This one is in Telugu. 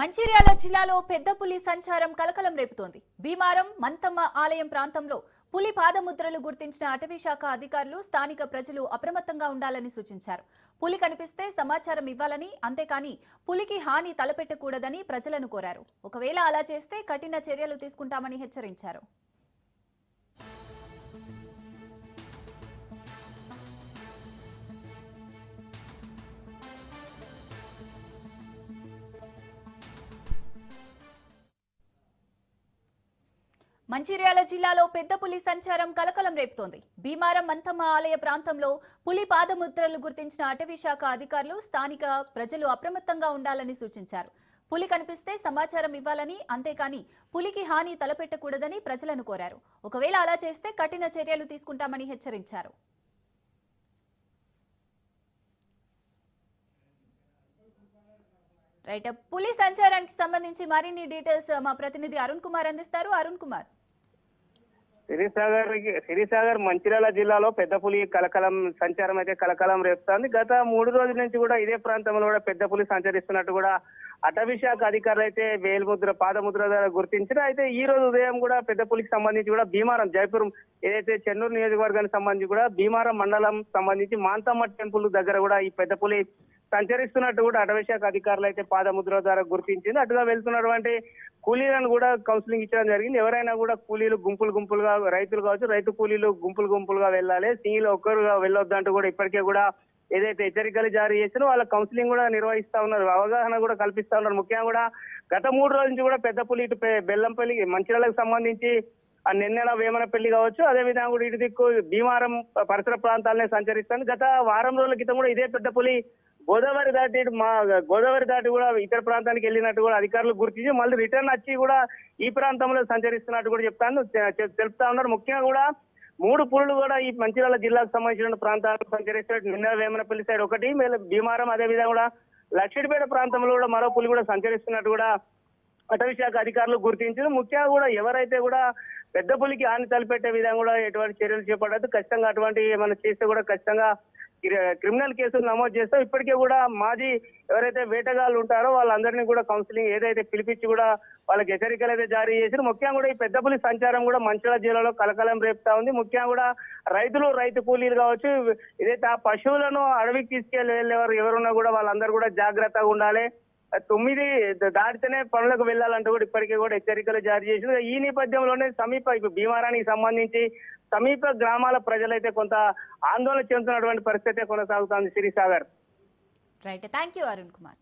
మంచిర్యాల జిల్లాలో పెద్ద పులి సంచారం కలకలం రేపుతోంది. భీమారం మంతమ్మ ఆలయం ప్రాంతంలో పులి పాదముద్రలు గుర్తించిన అటవీ శాఖ అధికారులు స్థానిక ప్రజలు అప్రమత్తంగా ఉండాలని సూచించారు. పులి కనిపిస్తే సమాచారం ఇవ్వాలని, అంతేకాని పులికి హాని తలపెట్టకూడదని ప్రజలను కోరారు. ఒకవేళ అలా చేస్తే కఠిన చర్యలు తీసుకుంటామని హెచ్చరించారు. మంచిర్యాల జిల్లాలో పెద్ద పులి సంచారం కలకలం రేపుతోంది. భీమారం మంతమ్మ ఆలయ ప్రాంతంలో పులి పాదముద్రలు గుర్తించిన అటవీ శాఖ అధికారులు స్థానిక ప్రజలు అప్రమత్తంగా ఉండాలని సూచించారు. పులి కనిపిస్తే సమాచారం ఇవ్వాలని, అంతేకాని పులికి హాని తలపెట్టకూడదని ప్రజలను కోరారు. ఒకవేళ అలా చేస్తే కఠిన చర్యలు తీసుకుంటామని హెచ్చరించారు. రైట్, పులి సంచారానికి సంబంధించి మరిన్ని డీటెయిల్స్ మా ప్రతినిధి అరుణ్ కుమార్ అందిస్తారు. అరుణ్ కుమార్. సిరిసాగర్ మంచిర్యాల జిల్లాలో పెద్ద పులి సంచారం అయితే కలకలం రేపుతోంది. గత 3 రోజుల నుంచి కూడా ఇదే ప్రాంతంలో కూడా పెద్ద పులి సంచరిస్తున్నట్టు కూడా అటవీ శాఖ అధికారులు అయితే పాదముద్ర ద్వారా గుర్తించారు. అయితే ఈ రోజు ఉదయం కూడా పెద్ద పులికి సంబంధించి కూడా భీమారం జైపూర్ ఏదైతే చెన్నూరు నియోజకవర్గానికి సంబంధించి కూడా భీమారం మండలం సంబంధించి మాంతమ్మ టెంపుల్ దగ్గర కూడా ఈ పెద్ద పులి సంచరిస్తున్నట్టు కూడా అటవీ శాఖ అధికారులు అయితే పాదముద్ర ద్వారా గుర్తించింది. అటుగా వెళ్తున్నటువంటి కూలీలను కూడా కౌన్సిలింగ్ ఇచ్చడం జరిగింది. ఎవరైనా కూడా కూలీలు గుంపులుగా, రైతులు కావచ్చు, రైతు కూలీలు గుంపులుగా వెళ్ళాలి, సింగిల్ ఒక్కరుగా వెళ్ళొద్దంటూ కూడా ఇప్పటికే కూడా ఏదైతే హెచ్చరికలు జారీ చేసినో వాళ్ళ కౌన్సిలింగ్ కూడా నిర్వహిస్తా ఉన్నారు, అవగాహన కూడా కల్పిస్తా ఉన్నారు. ముఖ్యంగా కూడా గత 3 రోజుల నుంచి కూడా పెద్ద పులి ఇటు బెల్లంపల్లి మంచిర్యాలకు సంబంధించి ఆ నిన్నెల వేమనపల్లి కావచ్చు, అదే విధంగా కూడా ఇటు దిక్కు భీమారం పరిసర ప్రాంతాలనే సంచరిస్తుంది. గత వారం రోజుల క్రితం కూడా ఇదే పెద్ద పులి గోదావరి దాటి కూడా ఇతర ప్రాంతానికి వెళ్ళినట్టు కూడా అధికారులు గుర్తించి మళ్ళీ రిటర్న్ వచ్చి కూడా ఈ ప్రాంతంలో సంచరిస్తున్నట్టు కూడా తెలుపుతా ఉన్నారు. ముఖ్యంగా కూడా 3 పులులు కూడా ఈ మంచిర్యాల జిల్లాకు సంబంధించిన ప్రాంతాలకు సంచరిస్తున్నట్టు నిన్న వేమనపల్లి సైడ్ ఒకటి, భీమారం, అదే విధంగా కూడా లక్షిడిపేట ప్రాంతంలో కూడా మరో పులి కూడా సంచరిస్తున్నట్టు కూడా అటవీ శాఖ అధికారులు గుర్తించారు. ముఖ్యంగా కూడా ఎవరైతే కూడా పెద్ద పులికి హాని తలపెట్టే విధంగా కూడా ఎటువంటి చర్యలు చేపట్టదు, ఖచ్చితంగా అటువంటి ఏమైనా చేస్తే కూడా ఖచ్చితంగా క్రిమినల్ కేసులు నమోదు చేస్తాం. ఇప్పటికే కూడా మాజీ ఎవరైతే వేటగాళ్ళు ఉంటారో వాళ్ళందరినీ కూడా కౌన్సిలింగ్ ఏదైతే పిలిపించి కూడా వాళ్ళకి హెచ్చరికలు అయితే జారీ చేశారు. ముఖ్యంగా కూడా ఈ పెద్ద పులి సంచారం కూడా మంచిర్యాల జిల్లాలో కలకలం రేపుతా ఉంది. ముఖ్యంగా కూడా రైతు కూలీలు కావచ్చు, ఏదైతే ఆ పశువులను అడవికి తీసుకెళ్లి ఎవరున్నా కూడా వాళ్ళందరూ కూడా జాగ్రత్తగా ఉండాలి. 9 దాటితేనే పనులకు వెళ్లాలంటూ కూడా ఇప్పటికే కూడా హెచ్చరికలు జారీ చేసింది. ఈ నేపథ్యంలోనే భీమారానికి సంబంధించి సమీప గ్రామాల ప్రజలైతే కొంత ఆందోళన చెందుతున్నటువంటి పరిస్థితి కొనసాగుతోంది. Sirisagar. Right, thank you Arun Kumar.